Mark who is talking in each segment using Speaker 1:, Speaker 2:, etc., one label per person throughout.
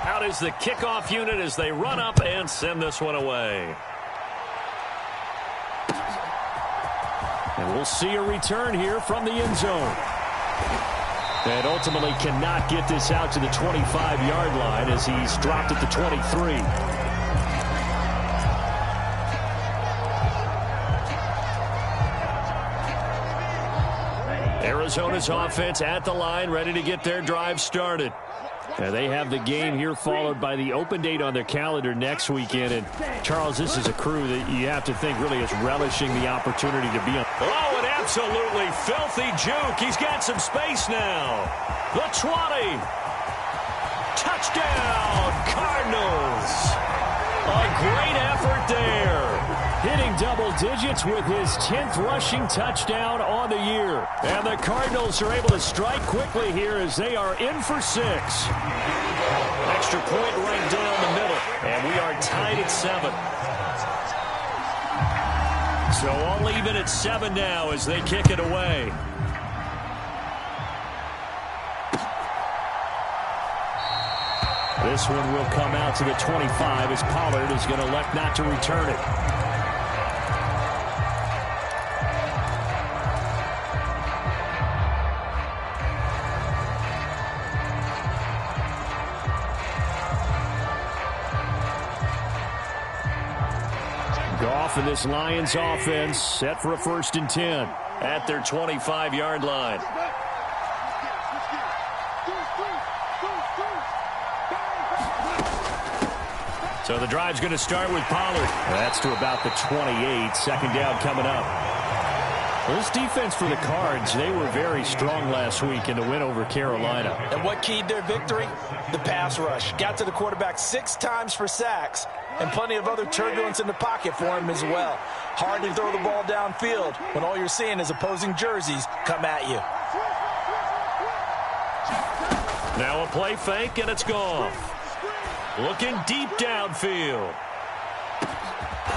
Speaker 1: Out is the kickoff unit as they run up and send this one away. And we'll see a return here from the end zone. And ultimately cannot get this out to the 25-yard line as he's dropped at the 23. Arizona's offense at the line, ready to get their drive started. And they have the game here followed by the open date on their calendar next weekend. And, Charles, this is a crew that you have to think really is relishing the opportunity to be on. Oh, an absolutely filthy juke. He's got some space now. The 20. Touchdown, Cardinals. A great effort there. Hitting double digits with his 10th rushing touchdown on the year. And the Cardinals are able to strike quickly here as they are in for 6. Extra point right down the middle. And we are tied at 7. So all even at 7 now as they kick it away. This one will come out to the 25 as Pollard is going to elect not to return it. Goff and this Lions offense set for a 1st and 10 at their 25-yard line. So the drive's going to start with Pollard. That's to about the 28. 2nd down coming up. Well, this defense for the Cards, they were very strong last week in the win over Carolina.
Speaker 2: And what keyed their victory? The pass rush. Got to the quarterback 6 times for sacks, and plenty of other turbulence in the pocket for him as well. Hard to throw the ball downfield when all you're seeing is opposing jerseys come at you.
Speaker 1: Now a play fake, and it's gone. Looking deep downfield.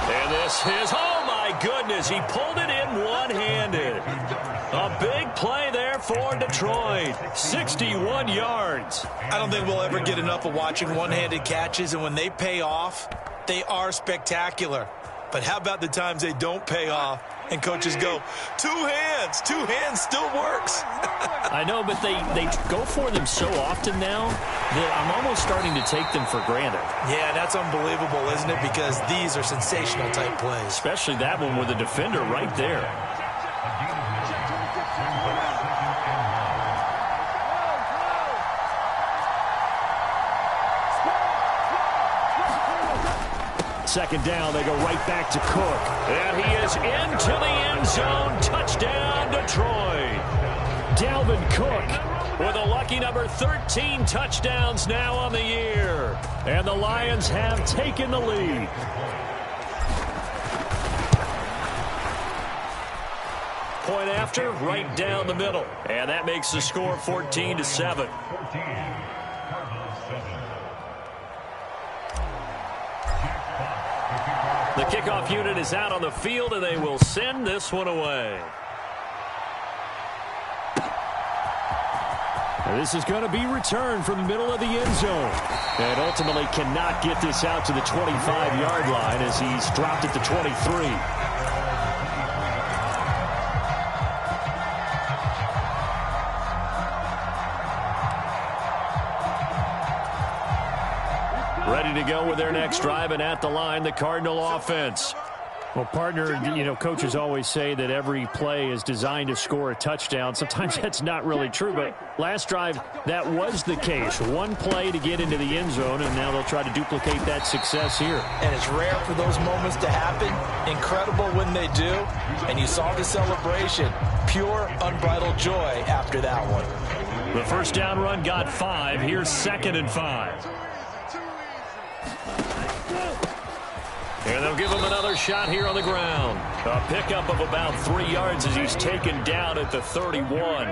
Speaker 1: And this is, oh my goodness, he pulled it in one-handed. A big play there for Detroit. 61 yards.
Speaker 2: I don't think we'll ever get enough of watching one-handed catches, and when they pay off, they are spectacular. But how about the times they don't pay off and coaches go, 2 hands still works.
Speaker 1: I know, but they go for them so often now that I'm almost starting to take them for granted.
Speaker 2: Yeah, that's unbelievable, isn't it? Because these are sensational type plays.
Speaker 1: Especially that one with the defender right there. Second down, they go right back to Cook. And he is into the end zone. Touchdown, Detroit. Dalvin Cook with a lucky number 13 touchdowns now on the year. And the Lions have taken the lead. Point after, right down the middle. And that makes the score 14-7. The kickoff unit is out on the field, and they will send this one away. And this is going to be returned from the middle of the end zone. And ultimately cannot get this out to the 25-yard line as he's dropped at the 23. Ready to go with their next drive, and at the line, the Cardinal offense. Well, partner, you know, coaches always say that every play is designed to score a touchdown. Sometimes that's not really true, but last drive, that was the case. One play to get into the end zone, and now they'll try to duplicate that success here. And
Speaker 2: it's rare for those moments to happen. Incredible when they do. And you saw the celebration. Pure, unbridled joy after that one.
Speaker 1: The first down run got 5. Here's 2nd and 5. And they'll give him another shot here on the ground. A pickup of about 3 yards as he's taken down at the 31.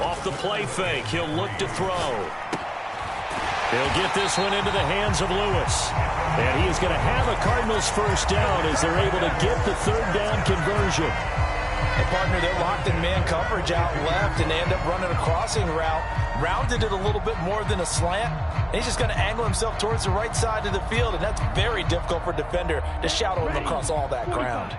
Speaker 1: Off the play fake, he'll look to throw. He'll get this one into the hands of Lewis. And he is going to have a Cardinals first down as they're able to get the 3rd down conversion.
Speaker 2: And partner, they're locked in man coverage out left, and they end up running a crossing route. Rounded it a little bit more than a slant. And he's just going to angle himself towards the right side of the field, and that's very difficult for a defender to shadow him across all that ground.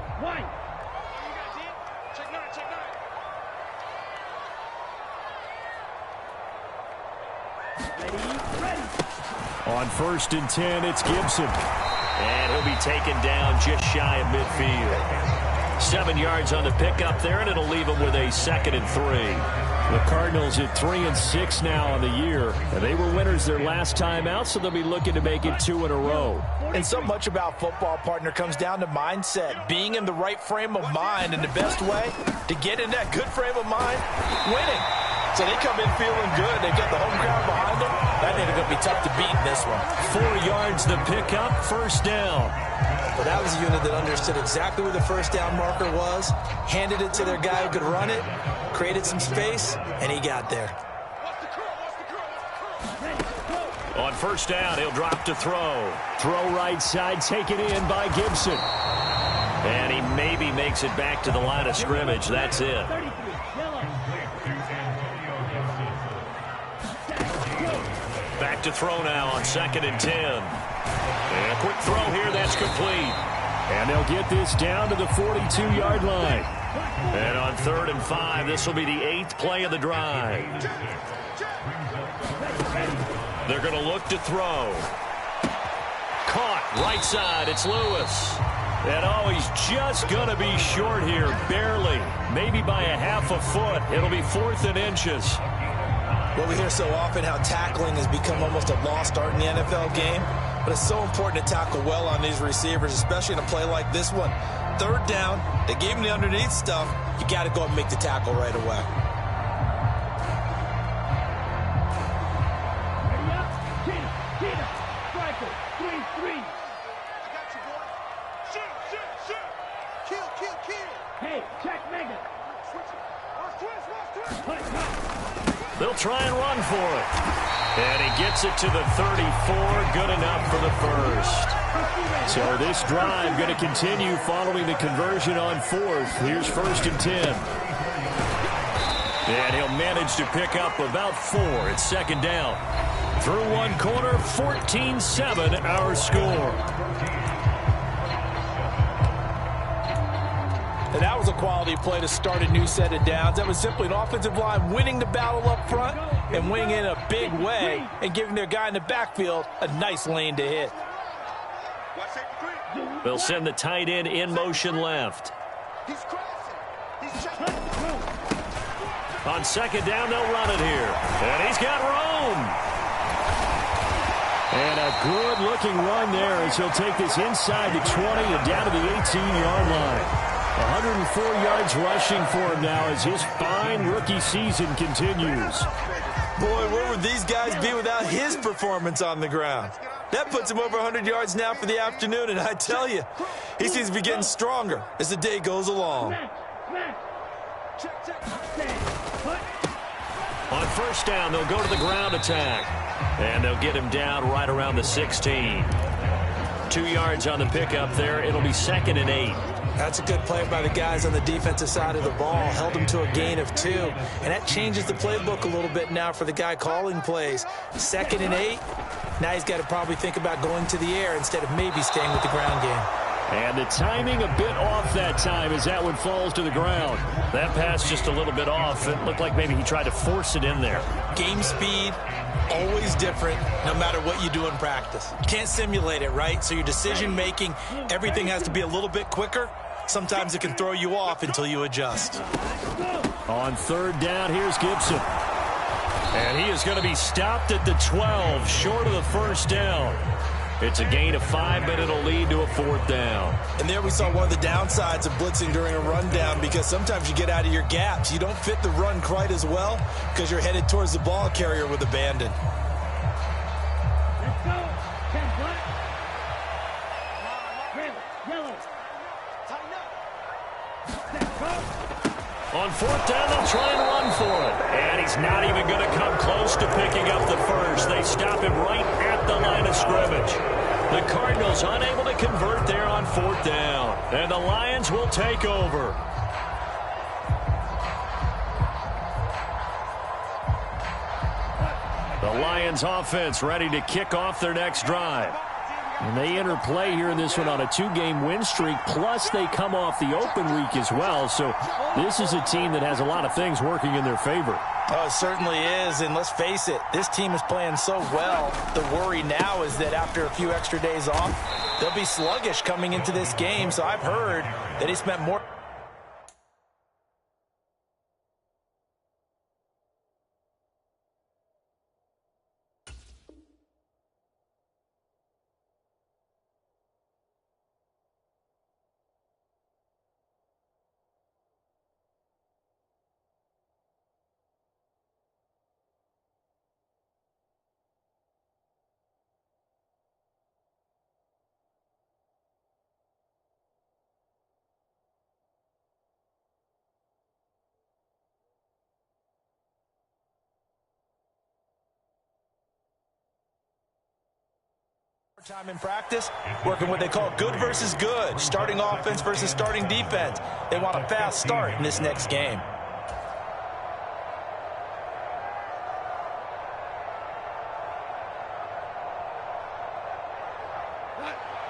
Speaker 1: On 1st and 10, it's Gibson. And he'll be taken down just shy of midfield. 7 yards on the pickup there, and it'll leave him with a 2nd and 3. The Cardinals at 3-6 now on the year. And they were winners their last time out, so they'll be looking to make it 2 in a row.
Speaker 2: And so much about football, partner, comes down to mindset. Being in the right frame of mind, and the best way to get in that good frame of mind, winning. So they come in feeling good. They've got the home crowd behind them. That ain't going to be tough to beat in this one.
Speaker 1: 4 yards the pickup, 1st down.
Speaker 2: Well, that was a unit that understood exactly where the 1st down marker was, handed it to their guy who could run it, created some space, and he got there.
Speaker 1: On 1st down, he'll drop to throw. Throw right side, taken in by Gibson. And he maybe makes it back to the line of scrimmage. That's it. Back to throw now on 2nd and 10. And a quick throw here, that's complete. And they'll get this down to the 42-yard line. And on 3rd and 5, this will be the 8th play of the drive. They're going to look to throw. Caught, right side, it's Lewis. And oh, he's just going to be short here, barely. Maybe by a half a foot. It'll be 4th and inches.
Speaker 2: Well, we hear so often how tackling has become almost a lost art in the NFL game. But it's so important to tackle well on these receivers, especially in a play like this one. 3rd down, they gave him the underneath stuff. You got to go and make the tackle right away.
Speaker 1: They'll try and run for it. And he gets it to the 34. Good enough for the 1st. So this drive going to continue following the conversion on 4th. Here's 1st and 10. And he'll manage to pick up about 4. It's 2nd down. Through one corner, 14-7 our score.
Speaker 2: And that was a quality play to start a new set of downs. That was simply an offensive line winning the battle up front and winning in a big way and giving their guy in the backfield a nice lane to hit.
Speaker 1: They'll send the tight end in motion left. On 2nd down, they'll run it here. And he's got room. And a good-looking run there as he'll take this inside the 20 and down to the 18-yard line. 104 yards rushing for him now as his fine rookie season continues.
Speaker 2: Boy, where would these guys be without his performance on the ground? That puts him over 100 yards now for the afternoon, and I tell you, he seems to be getting stronger as the day goes along.
Speaker 1: On 1st down, they'll go to the ground attack. And they'll get him down right around the 16. 2 yards on the pickup there. It'll be 2nd and 8.
Speaker 2: That's a good play by the guys on the defensive side of the ball. Held him to a gain of 2. And that changes the playbook a little bit now for the guy calling plays. 2nd and 8. Now he's got to probably think about going to the air instead of maybe staying with the ground game.
Speaker 1: And the timing a bit off that time as that one falls to the ground. That pass just a little bit off. It looked like maybe he tried to force it in there.
Speaker 2: Game speed, always different, no matter what you do in practice. You can't simulate it, right? So your decision-making, everything has to be a little bit quicker. Sometimes it can throw you off until you adjust.
Speaker 1: On 3rd down, here's Gibson. And he is going to be stopped at the 12, short of the 1st down. It's a gain of 5, but it'll lead to a 4th down.
Speaker 2: And there we saw one of the downsides of blitzing during a rundown, because sometimes you get out of your gaps. You don't fit the run quite as well because you're headed towards the ball carrier with abandon.
Speaker 3: Let's go. 10 black. Red, yellow. Tighten up.
Speaker 1: On 4th down, they'll try and run for it. And he's not even going to come close to picking up the 1st. They stop him right at the line of scrimmage. The Cardinals unable to convert there on 4th down. And the Lions will take over. Lions offense ready to kick off their next drive. And they enter play here in this one on a 2-game win streak, plus they come off the open week as well. So this is a team that has a lot of things working in their favor.
Speaker 2: Oh, it certainly is, and let's face it, this team is playing so well. The worry now is that after a few extra days off, they'll be sluggish coming into this game. So I've heard that he spent more... time in practice, working what they call good versus good, starting offense versus starting defense. They want a fast start in this next game.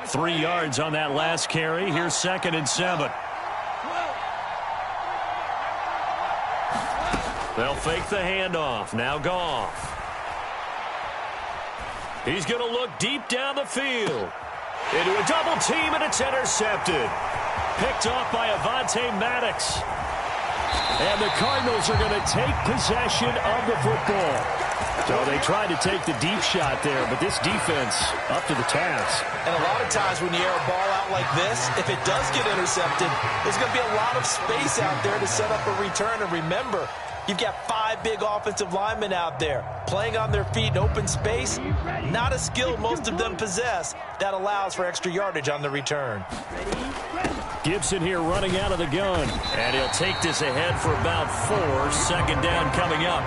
Speaker 1: Three yards on that last carry. Here's 2nd and 7. They'll fake the handoff. Now Goff. He's going to look deep down the field. Into a double team, and it's intercepted. Picked off by Avonte Maddox. And the Cardinals are going to take possession of the football. So they tried to take the deep shot there, but this defense up to the task.
Speaker 2: And a lot of times when you air a ball out like this, if it does get intercepted, there's going to be a lot of space out there to set up a return. And remember, you've got 5 big offensive linemen out there playing on their feet in open space. Not a skill most of them possess. That allows for extra yardage on the return.
Speaker 1: Gibson here running out of the gun. And he'll take this ahead for about 4. 2nd down coming up.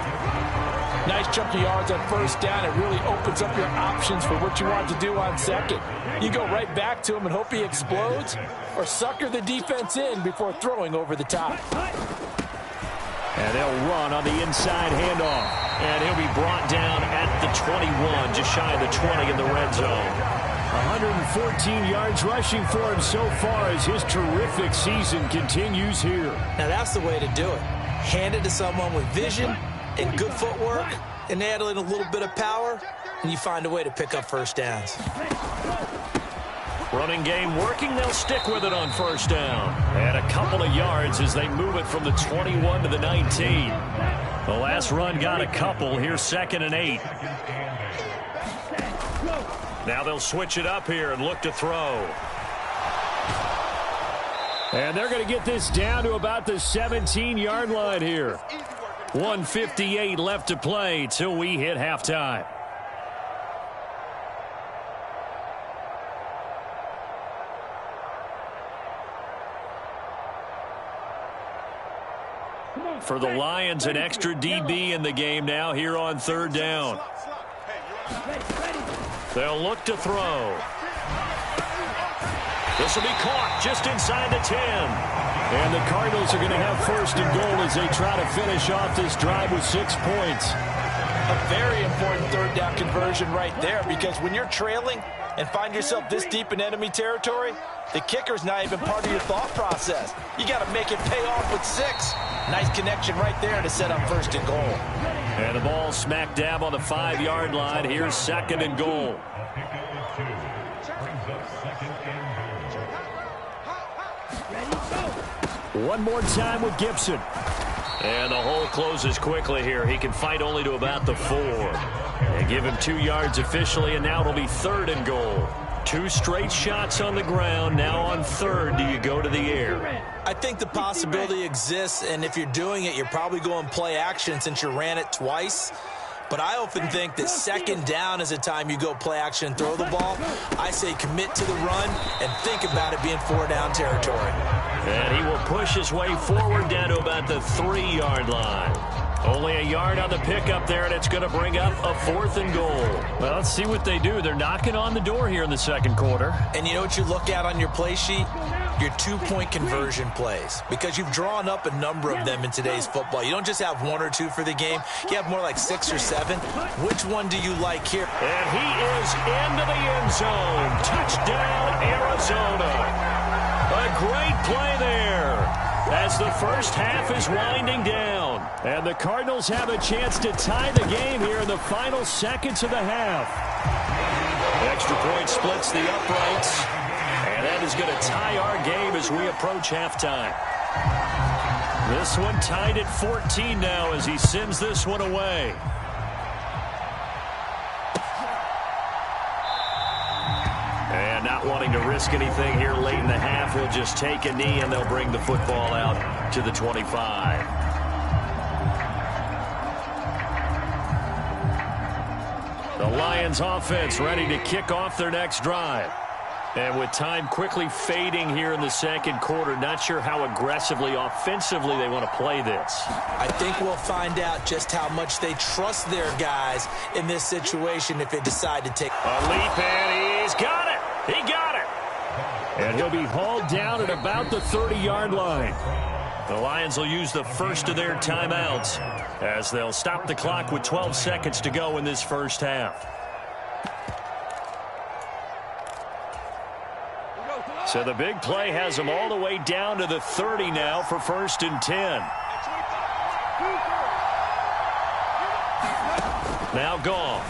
Speaker 2: Nice chunk of yards on 1st down. It really opens up your options for what you want to do on 2nd. You go right back to him and hope he explodes, or sucker the defense in before throwing over the top.
Speaker 1: And they'll run on the inside handoff. And he'll be brought down at the 21, just shy of the 20 in the red zone. 114 yards rushing for him so far as his terrific season continues here.
Speaker 2: Now that's the way to do it. Hand it to someone with vision and good footwork, and add in a little bit of power, and you find a way to pick up 1st downs.
Speaker 1: Running game working. They'll stick with it on 1st down. And a couple of yards as they move it from the 21 to the 19. The last run got a couple. Here's 2nd and 8. Now they'll switch it up here and look to throw. And they're going to get this down to about the 17-yard line here. 1:58 left to play till we hit halftime. For the Lions, an extra DB in the game now here on 3rd down. They'll look to throw. This will be caught just inside the 10. And the Cardinals are going to have 1st and goal as they try to finish off this drive with 6 points.
Speaker 2: A very important 3rd down conversion right there, because when you're trailing and find yourself this deep in enemy territory, the kicker's not even part of your thought process. You got to make it pay off with 6. Nice connection right there to set up 1st and goal.
Speaker 1: And the ball smack dab on the 5-yard line. Here's 2nd and goal. One more time with Gibson. And the hole closes quickly here. He can fight only to about the 4. They give him 2 yards officially, and now it'll be 3rd and goal. 2 straight shots on the ground. Now on 3rd, do you go to the air?
Speaker 2: I think the possibility exists, and if you're doing it, you're probably going play action since you ran it twice. But I often think that 2nd down is a time you go play action and throw the ball. I say commit to the run and think about it being 4-down territory.
Speaker 1: And he will push his way forward down to about the 3-yard line. Only a yard on the pickup there, and it's going to bring up a 4th and goal. Well, let's see what they do. They're knocking on the door here in the 2nd quarter.
Speaker 2: And you know what you look at on your play sheet? your two-point conversion plays, because you've drawn up a number of them in today's football. You don't just have one or two for the game. You have more like 6 or 7. Which one do you like here?
Speaker 1: And he is into the end zone. Touchdown, Arizona. A great play there as the first half is winding down. And the Cardinals have a chance to tie the game here in the final seconds of the half. Extra point splits the uprights. And that is going to tie our game as we approach halftime. This one tied at 14 now as he sends this one away. And not wanting to risk anything here late in the half, he'll just take a knee and they'll bring the football out to the 25. The Lions offense ready to kick off their next drive. And with time quickly fading here in the second quarter, not sure how aggressively, offensively they want to play this.
Speaker 2: I think we'll find out just how much they trust their guys in this situation if they decide to take
Speaker 1: a leap, and he's got it. He got it. And he'll be hauled down at about the 30-yard line. The Lions will use the first of their timeouts as they'll stop the clock with 12 seconds to go in this first half. So the big play has them all the way down to the 30 now for 1st and 10. Now gone.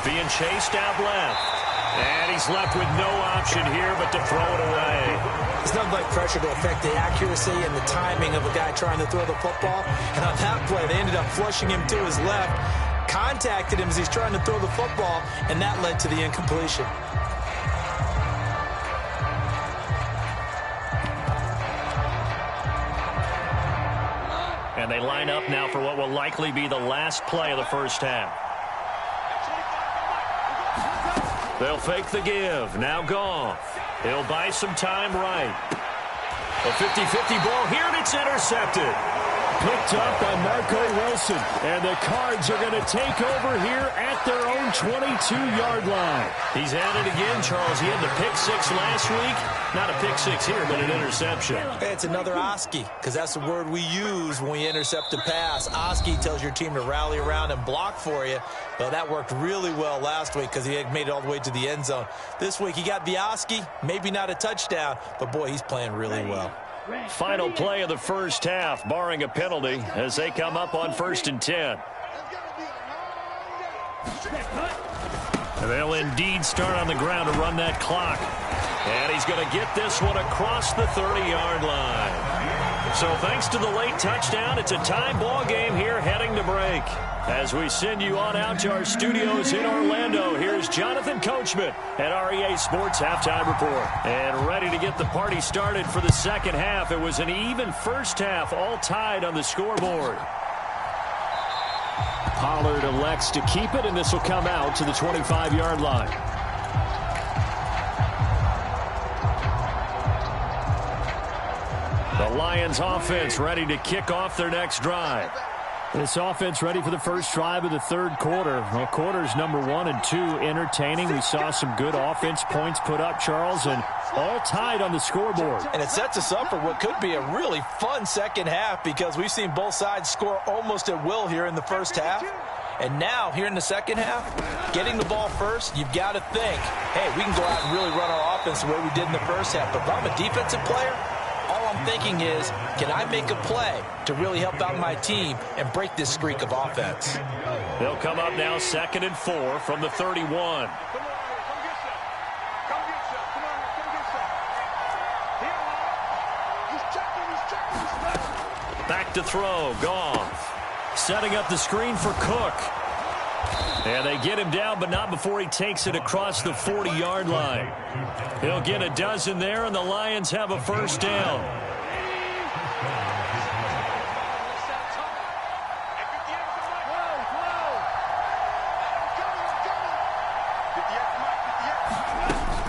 Speaker 1: Being chased out left. And he's left with no option here but to throw it away.
Speaker 2: It's nothing like pressure to affect the accuracy and the timing of a guy trying to throw the football. And on that play, they ended up flushing him to his left, contacted him as he's trying to throw the football, and that led to the incompletion.
Speaker 1: And they line up now for what will likely be the last play of the first half. They'll fake the give. Now gone. He'll buy some time right. A 50-50 ball here, and it's intercepted. Picked up by Marco Wilson. And the Cards are going to take over here at their own 22-yard line. He's at it again, Charles. He had the pick 6 last week. Not a pick 6 here, but an interception.
Speaker 2: Hey, it's another Oski, because that's the word we use when we intercept a pass. Oski tells your team to rally around and block for you. Well, that worked really well last week because he had made it all the way to the end zone. This week he got the Oski, maybe not a touchdown, but boy, he's playing really well.
Speaker 1: Final play of the first half, barring a penalty, as they come up on 1st and 10. And they'll indeed start on the ground to run that clock. And he's going to get this one across the 30-yard line. So thanks to the late touchdown, it's a tie ball game here heading to break. As we send you on out to our studios in Orlando, here's Jonathan Coachman at REA Sports Halftime Report. And ready to get the party started for the second half. It was an even first half, all tied on the scoreboard. Pollard elects to keep it, and this will come out to the 25-yard line. The Lions offense ready to kick off their next drive. This offense ready for the first drive of the third quarter. Well, quarters number 1 and 2 entertaining. We saw some good offense points put up, Charles, and all tied on the scoreboard.
Speaker 2: And it sets us up for what could be a really fun second half because we've seen both sides score almost at will here in the first half. And now, here in the second half, getting the ball first, you've got to think, hey, we can go out and really run our offense the way we did in the first half. But if I'm a defensive player, all I'm thinking is, can I make a play to really help out my team and break this streak of offense?
Speaker 1: They'll come up now 2nd and 4 from the 31. Back to throw, Goff. Setting up the screen for Cook. And they get him down, but not before he takes it across the 40-yard line. He'll get a dozen there, and the Lions have a first down.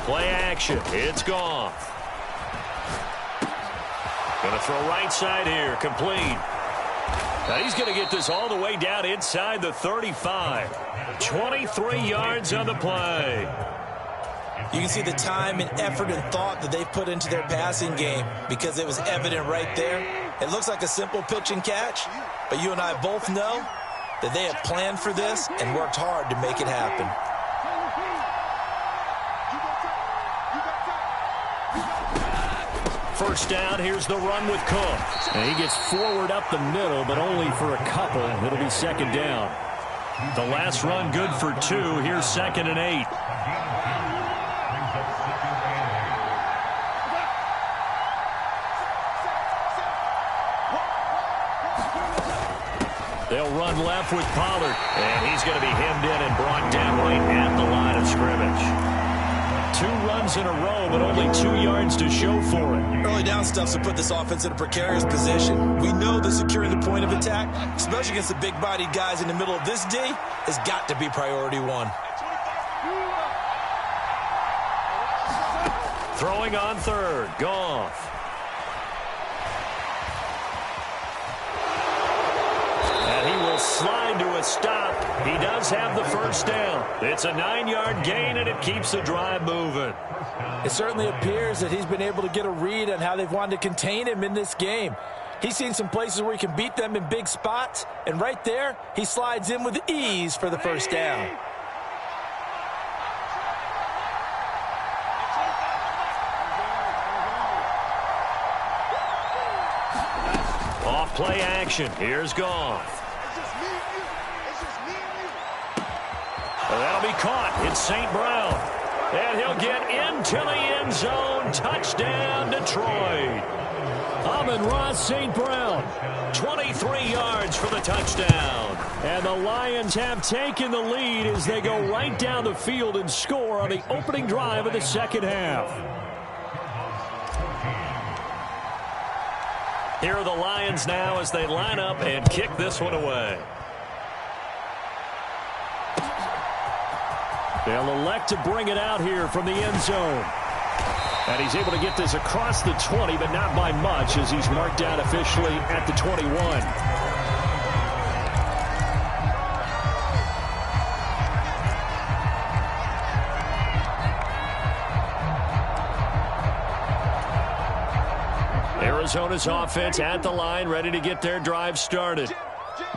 Speaker 1: Play action. It's gone. Going to throw right side here. Complete. Now he's going to get this all the way down inside the 35. 23 yards on the play.
Speaker 2: You can see the time and effort and thought that they've put into their passing game because it was evident right there. It looks like a simple pitch and catch, but you and I both know that they have planned for this and worked hard to make it happen.
Speaker 1: First down, here's the run with Cook. And he gets forward up the middle, but only for a couple. It'll be second down. The last run good for 2. Here's 2nd and 8. They'll run left with Pollard. And he's going to be hemmed in and brought down right at the line of scrimmage. 2 runs in a row, but only 2 yards to show for it.
Speaker 2: Early down stuff's to put this offense in a precarious position. We know that securing the point of attack, especially against the big-bodied guys in the middle of this D, has got to be priority 1.
Speaker 1: Throwing on 3rd, Goff. And he will slide to a stop. He does have the first down. It's a 9-yard gain, and it keeps the drive moving.
Speaker 2: It certainly appears that he's been able to get a read on how they've wanted to contain him in this game. He's seen some places where he can beat them in big spots, and right there, he slides in with ease for the first down.
Speaker 1: Off play action. Here's Goff. That'll be caught. It's St. Brown. And he'll get into the end zone. Touchdown, Detroit. Amon-Ra St. Brown, 23 yards for the touchdown. And the Lions have taken the lead as they go right down the field and score on the opening drive of the second half. Here are the Lions now as they line up and kick this one away. They'll elect to bring it out here from the end zone. And he's able to get this across the 20, but not by much as he's marked down officially at the 21. Arizona's offense at the line, ready to get their drive started.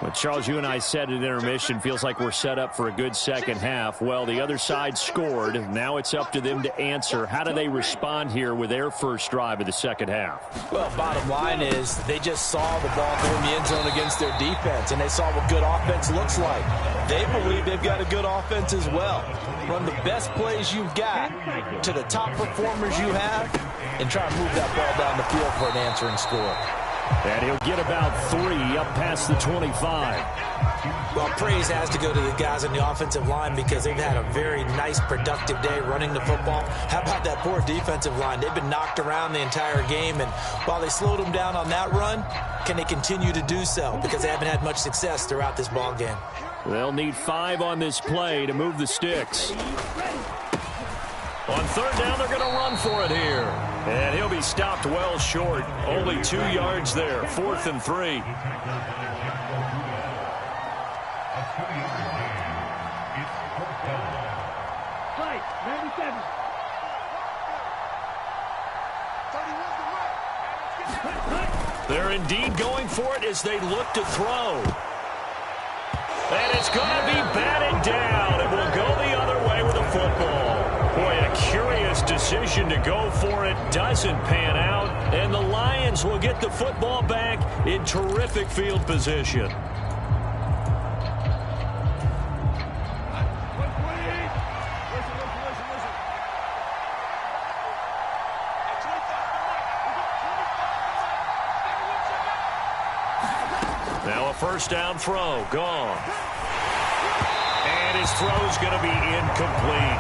Speaker 1: Well, Charles, you and I said at intermission, feels like we're set up for a good second half. Well, the other side scored. Now it's up to them to answer. How do they respond here with their first drive of the second half?
Speaker 2: Well, bottom line is they just saw the ball go in the end zone against their defense, and they saw what good offense looks like. They believe they've got a good offense as well. Run the best plays you've got to the top performers you have, and try to move that ball down the field for an answering score.
Speaker 1: And he'll get about 3 up past the 25.
Speaker 2: Well, praise has to go to the guys on the offensive line because they've had a very nice, productive day running the football. How about that poor defensive line? They've been knocked around the entire game, and while they slowed them down on that run, can they continue to do so? Because they haven't had much success throughout this ball game.
Speaker 1: They'll need 5 on this play to move the sticks. On third down, they're going to run for it here. And he'll be stopped well short. Only 2 yards there. 4th and 3.
Speaker 3: Fight, 97.
Speaker 1: They're indeed going for it as they look to throw. And it's going to be batted down. It will go the other way with the football. Boy, a curious decision to go for it. Doesn't pan out. And the Lions will get the football back in terrific field position. Now a first down throw. Gone. And his throw's going to be incomplete.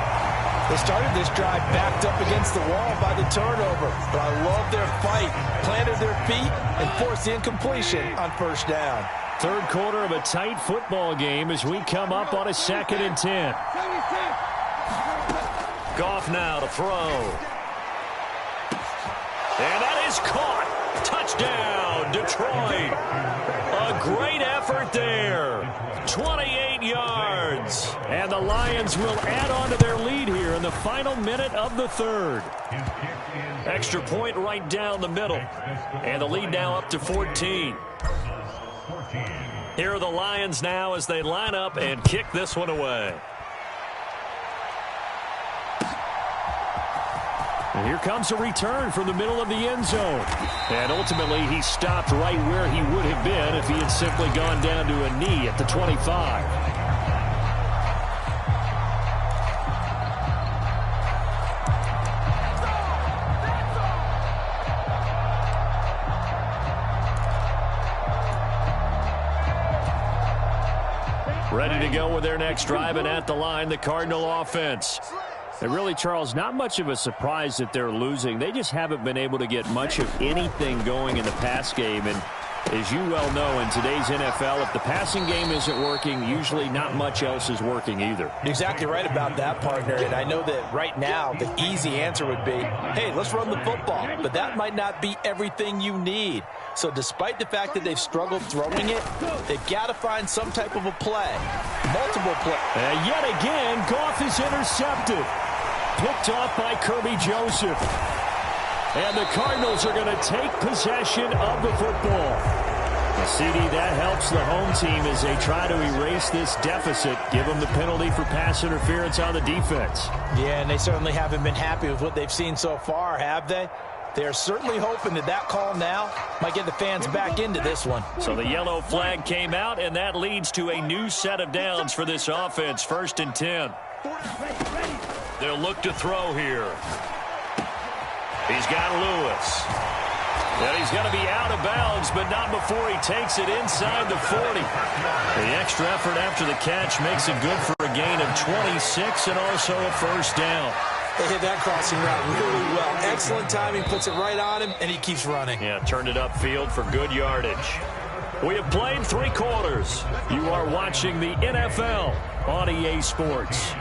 Speaker 2: They started this drive backed up against the wall by the turnover, but I love their fight, planted their feet, and forced the incompletion on first down.
Speaker 1: Third quarter of a tight football game as we come up on a 2nd and 10. Goff now to throw. And that is caught. Touchdown, Detroit. A great effort there. 28 yards. And the Lions will add on to their lead here in the final minute of the third. Extra point right down the middle. And the lead now up to 14. Here are the Lions now as they line up and kick this one away. And here comes a return from the middle of the end zone. And ultimately, he stopped right where he would have been if he had simply gone down to a knee at the 25. Ready to go with their next drive, and at the line, the Cardinal offense. And really, Charles, not much of a surprise that they're losing. They just haven't been able to get much of anything going in the pass game. And as you well know, in today's NFL, if the passing game isn't working, usually not much else is working either.
Speaker 2: Exactly right about that, partner. And I know that right now the easy answer would be, hey, let's run the football. But that might not be everything you need. So despite the fact that they've struggled throwing it, they've got to find some type of a play. Multiple plays.
Speaker 1: And yet again, Goff is intercepted. Picked off by Kirby Joseph. And the Cardinals are going to take possession of the football. The CD, that helps the home team as they try to erase this deficit. Give them the penalty for pass interference on the defense.
Speaker 2: Yeah, and they certainly haven't been happy with what they've seen so far, have they? They're certainly hoping that that call now might get the fans back into this one.
Speaker 1: So the yellow flag came out, and that leads to a new set of downs for this offense. 1st and 10. They'll look to throw here. He's got Lewis. And he's going to be out of bounds, but not before he takes it inside the 40. The extra effort after the catch makes it good for a gain of 26 and also a 1st down.
Speaker 2: They hit that crossing route really well. Excellent timing, puts it right on him, and he keeps running.
Speaker 1: Yeah, turned it upfield for good yardage. We have played 3 quarters. You are watching the NFL on EA Sports.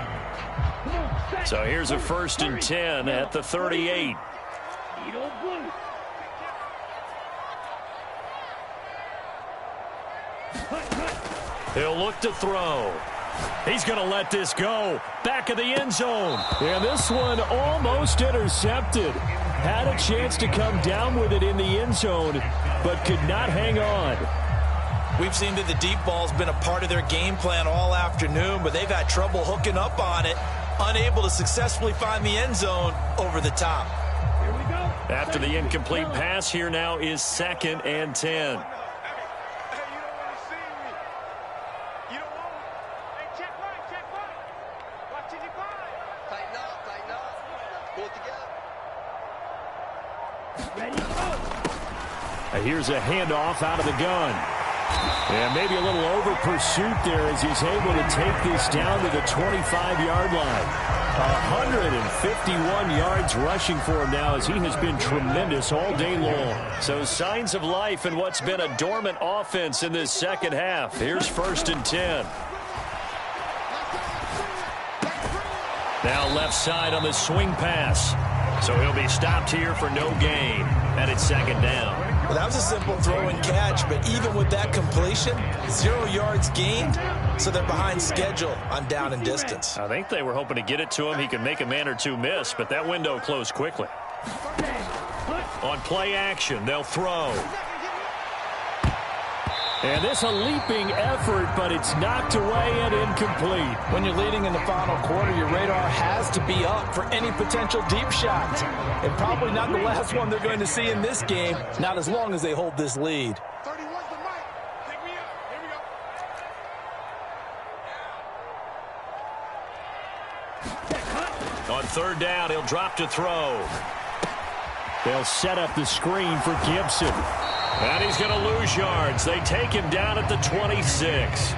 Speaker 1: So here's a 1st and 10 at the 38. He'll look to throw. He's going to let this go. Back of the end zone. And this one almost intercepted. Had a chance to come down with it in the end zone, but could not hang on.
Speaker 2: We've seen that the deep ball's been a part of their game plan all afternoon, but they've had trouble hooking up on it. Unable to successfully find the end zone over the top.
Speaker 3: Here we go.
Speaker 1: After the incomplete pass, here now is 2nd and 10. Here's a handoff out of the gun. And maybe a little over pursuit there as he's able to take this down to the 25-yard line. 151 yards rushing for him now as he has been tremendous all day long. So signs of life in what's been a dormant offense in this second half. Here's 1st and 10. Now left side on the swing pass. So he'll be stopped here for no gain. And it's 2nd down.
Speaker 2: Well, that was a simple throw and catch, but even with that completion, 0 yards gained, so they're behind schedule on down and distance.
Speaker 1: I think they were hoping to get it to him. He could make a man or two miss, but that window closed quickly. On play action, they'll throw. And this a leaping effort, but it's knocked away and incomplete.
Speaker 2: When you're leading in the final quarter, your radar has to be up for any potential deep shots. And probably not the last one they're going to see in this game, not as long as they hold this lead.
Speaker 3: 31's the mic. Pick me up. Here we go.
Speaker 1: On 3rd down, he'll drop to throw. They'll set up the screen for Gibson. And he's going to lose yards. They take him down at the 26.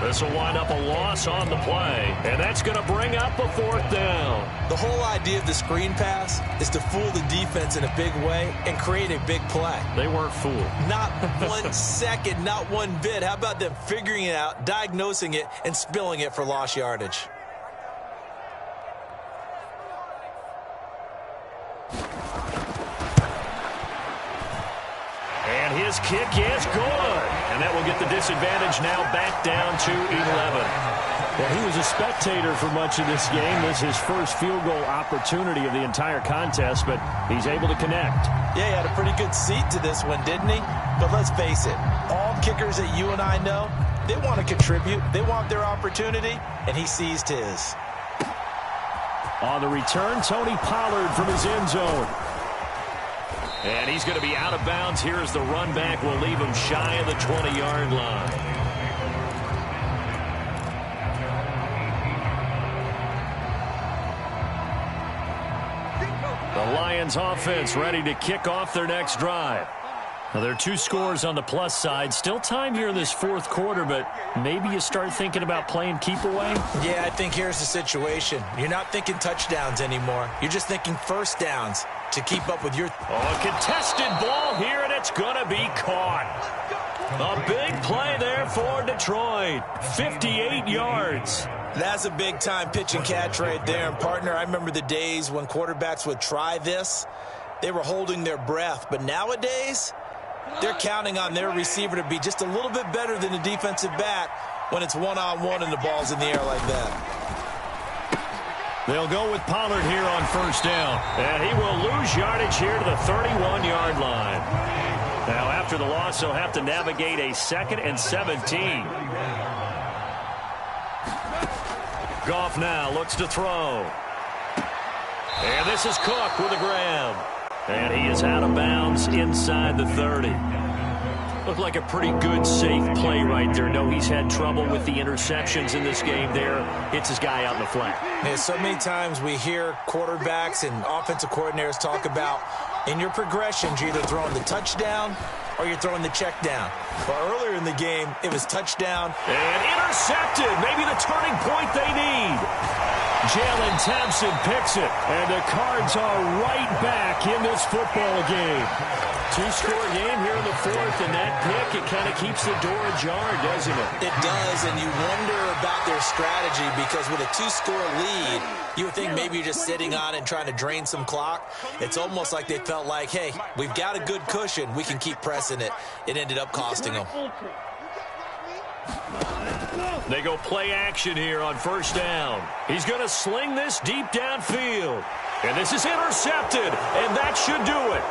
Speaker 1: This will wind up a loss on the play. And that's going to bring up a 4th down.
Speaker 2: The whole idea of the screen pass is to fool the defense in a big way and create a big play.
Speaker 1: They weren't fooled.
Speaker 2: Not 1 second, not one bit. How about them figuring it out, diagnosing it, and spilling it for lost yardage?
Speaker 1: this kick is good. And that will get the disadvantage now back down to 11.
Speaker 4: Well, he was a spectator for much of this game. This is his first field goal opportunity of the entire contest, but he's able to connect.
Speaker 2: Yeah, he had a pretty good seat to this one, didn't he? But let's face it, all kickers that you and I know, they want to contribute. They want their opportunity, and he seized his.
Speaker 4: On the return, Tony Pollard from his end zone.
Speaker 1: And he's going to be out of bounds here as the run back will leave him shy of the 20-yard line. The Lions offense ready to kick off their next drive. Now, there are 2 scores on the plus side. Still time here in this fourth quarter, but maybe you start thinking about playing keep away?
Speaker 2: Yeah, I think here's the situation. You're not thinking touchdowns anymore. You're just thinking first downs to keep up with your...
Speaker 1: Oh, a contested ball here, and it's going to be caught. A big play there for Detroit. 58 yards.
Speaker 2: That's a big-time pitch and catch right there. And, partner, I remember the days when quarterbacks would try this. They were holding their breath. But nowadays, they're counting on their receiver to be just a little bit better than the defensive back when it's one-on-one and the ball's in the air like that.
Speaker 1: They'll go with Pollard here on first down. And he will lose yardage here to the 31-yard line. Now, after the loss, he'll have to navigate a 2nd and 17. Goff now looks to throw. And this is Cook with a grab. And he is out of bounds inside the 30. Looked like a pretty good, safe play right there. No, he's had trouble with the interceptions in this game there. Hits his guy out in the flat.
Speaker 2: Yeah, so many times we hear quarterbacks and offensive coordinators talk about in your progressions, you're either throwing the touchdown or you're throwing the check down. But earlier in the game, it was touchdown.
Speaker 1: And intercepted. Maybe the turning point they need. Jalen Thompson picks it. And the Cards are right back in this football game. 2-score game here in the fourth, and that pick, it kind of keeps the door ajar, doesn't it?
Speaker 2: It does, and you wonder about their strategy because with a 2-score lead, you would think maybe you're just sitting on it and trying to drain some clock. It's almost like they felt like, hey, we've got a good cushion. We can keep pressing it. It ended up costing them.
Speaker 1: They go play action here on first down. He's going to sling this deep downfield. And this is intercepted, and that should do it.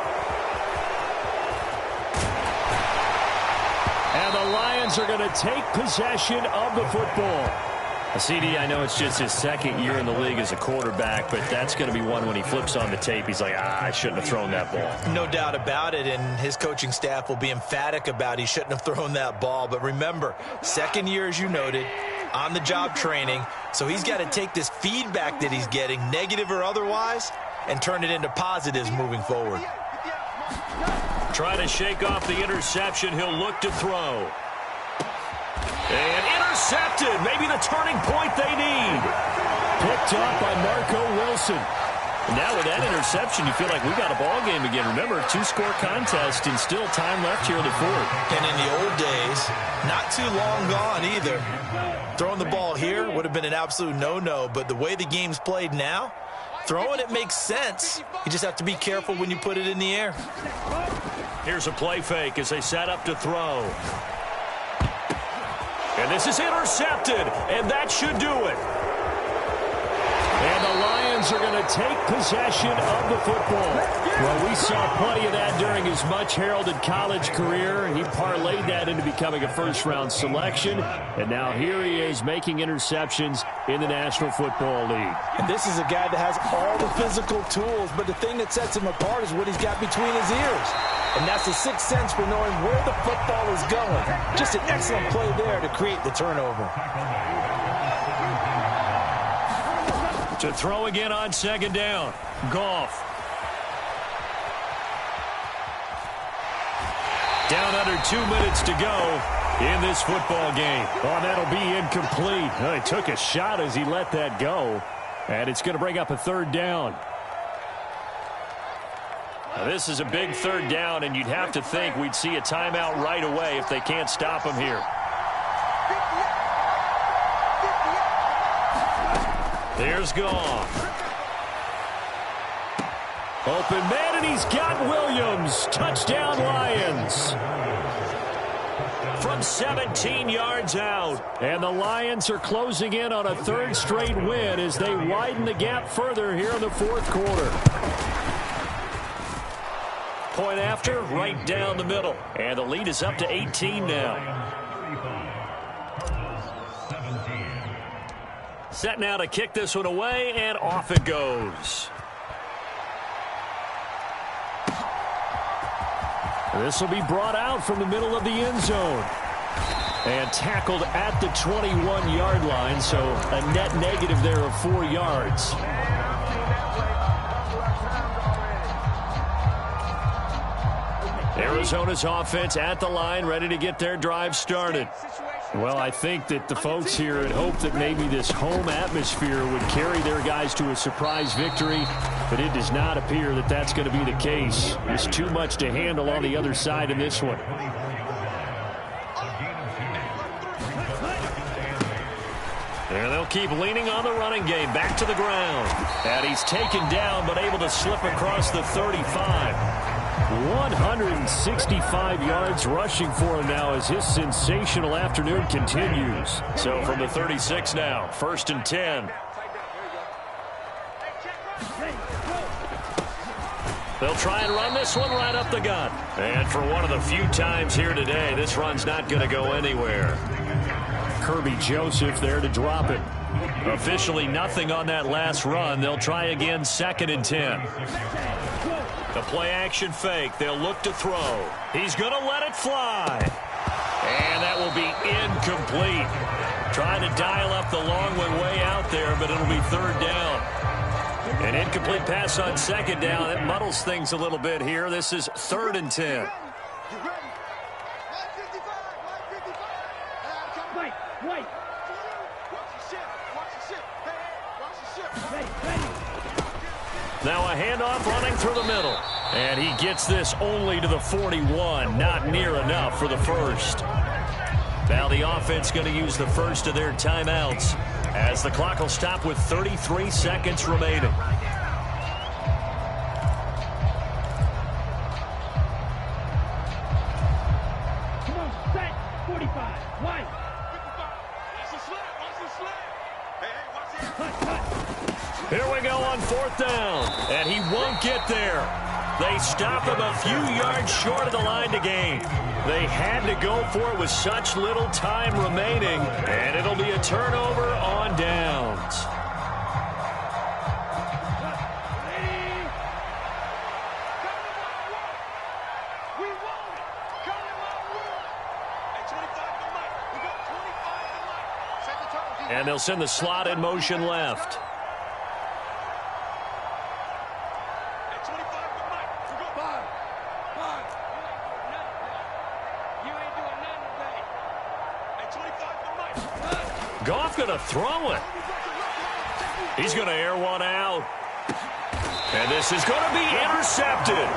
Speaker 1: And the Lions are going to take possession of the football. CD, I know it's just his 2nd year in the league as a quarterback, but that's going to be one when he flips on the tape. He's like, I shouldn't have thrown that ball.
Speaker 2: No doubt about it, and his coaching staff will be emphatic about he shouldn't have thrown that ball. But remember, 2nd year, as you noted, on-the-job training, so he's got to take this feedback that he's getting, negative or otherwise, and turn it into positives moving forward.
Speaker 1: Trying to shake off the interception. He'll look to throw. And intercepted. Maybe the turning point they need.
Speaker 4: Picked up by Marco Wilson.
Speaker 1: Now with that interception, you feel like we got a ball game again. Remember, 2-score contest and still time left here in the fourth.
Speaker 2: And in the old days, not too long gone either. Throwing the ball here would have been an absolute no-no, but the way the game's played now, throwing it makes sense. You just have to be careful when you put it in the air.
Speaker 1: Here's a play fake as they set up to throw. And this is intercepted, and that should do it.
Speaker 4: And the Lions are going to take possession of the football. Well, we saw plenty of that during his much-heralded college career. He parlayed that into becoming a first-round selection. And now here he is making interceptions in the National Football League.
Speaker 2: And this is a guy that has all the physical tools, but the thing that sets him apart is what he's got between his ears. And that's the sixth sense for knowing where the football is going. Just an excellent play there to create the turnover.
Speaker 1: To throw again on second down. Goff. Down under 2 minutes to go in this football game.
Speaker 4: Oh, that'll be incomplete. Well, he took a shot as he let that go. And it's going to bring up a third down.
Speaker 1: Now, this is a big third down, and you'd have to think we'd see a timeout right away if they can't stop him here. There's Goff. Open man, and he's got Williams. Touchdown, Lions. from 17 yards out. And the Lions are closing in on a third straight win as they widen the gap further here in the fourth quarter. Point after, right down the middle. And the lead is up to 18 now. Set now to kick this one away, and off it goes. This will be brought out from the middle of the end zone. And tackled at the 21-yard line, so a net negative there of 4 yards. Arizona's offense at the line, ready to get their drive started. Well, I think that the folks here had hoped that maybe this home atmosphere would carry their guys to a surprise victory, but it does not appear that that's going to be the case. There's too much to handle on the other side in this one. And they'll keep leaning on the running game. Back to the ground. And he's taken down, but able to slip across the 35. 165 yards rushing for him now as his sensational afternoon continues. So from the 36 now, 1st and 10. They'll try and run this one right up the gut. And for one of the few times here today, this run's not going to go anywhere. Kirby Joseph there to drop it. Officially nothing on that last run. They'll try again, 2nd and 10. The play-action fake. They'll look to throw. He's going to let it fly. And that will be incomplete. Trying to dial up the long way out there, but it'll be 3rd down. An incomplete pass on 2nd down. It muddles things a little bit here. This is 3rd and 10. Now a handoff running through the middle. And he gets this only to the 41. Not near enough for the first. Now the offense going to use the first of their timeouts as the clock will stop with 33 seconds remaining.
Speaker 3: Come on, set, 45, wide. Watch the slip. Hey, watch it.
Speaker 1: Here we go on 4th down. And he won't get there. They stop him a few yards short of the line to gain. They had to go for it with such little time remaining. And it'll be a turnover on downs. And they'll send the slot in motion left. Goff going to throw it. He's going to air one out. And this is going to be intercepted.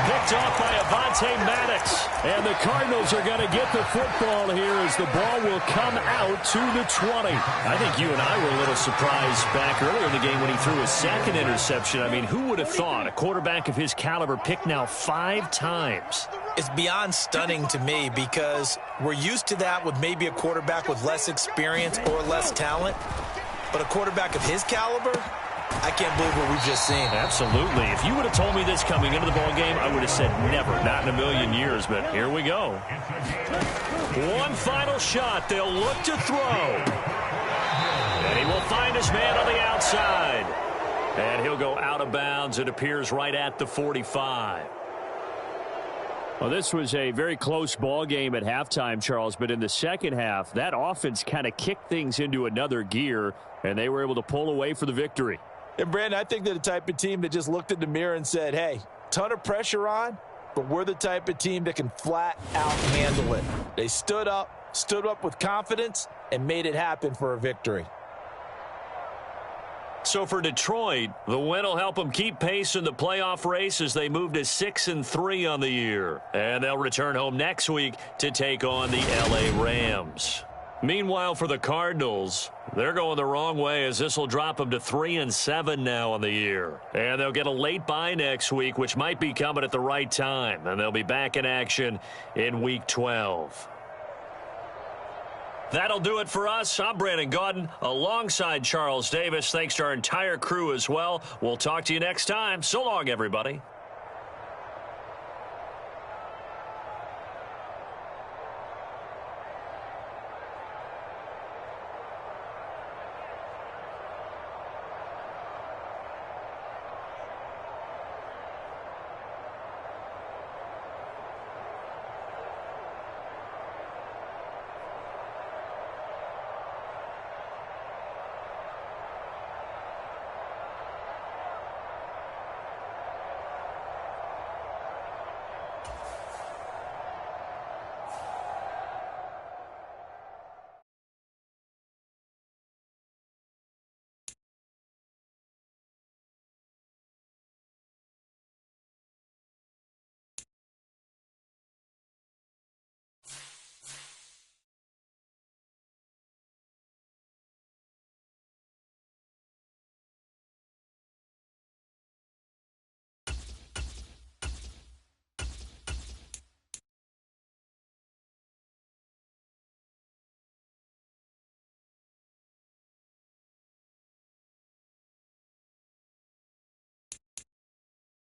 Speaker 1: Picked off by Avonte Maddox. And the Cardinals are going to get the football here as the ball will come out to the 20. I think you and I were a little surprised back earlier in the game when he threw his 2nd interception. I mean, who would have thought a quarterback of his caliber picked now 5 times?
Speaker 2: It's beyond stunning to me because we're used to that with maybe a quarterback with less experience or less talent. But a quarterback of his caliber, I can't believe what we've just seen.
Speaker 1: Absolutely. If you would have told me this coming into the ball game, I would have said never, not in a million years. But here we go. One final shot. They'll look to throw. And he will find his man on the outside. And he'll go out of bounds. It appears right at the 45. Well, this was a very close ball game at halftime, Charles, but in the second half, that offense kind of kicked things into another gear, and they were able to pull away for the victory.
Speaker 2: And, Brandon, I think they're the type of team that just looked in the mirror and said, hey, ton of pressure on, but we're the type of team that can flat out handle it. They stood up with confidence, and made it happen for a victory.
Speaker 1: So for Detroit, the win will help them keep pace in the playoff race as they move to 6-3 on the year. And they'll return home next week to take on the LA Rams. Meanwhile, for the Cardinals, they're going the wrong way as this will drop them to 3-7 now on the year. And they'll get a late bye next week, which might be coming at the right time. And they'll be back in action in Week 12. That'll do it for us. I'm Brandon Gaudin alongside Charles Davis. Thanks to our entire crew as well. We'll talk to you next time. So long, everybody.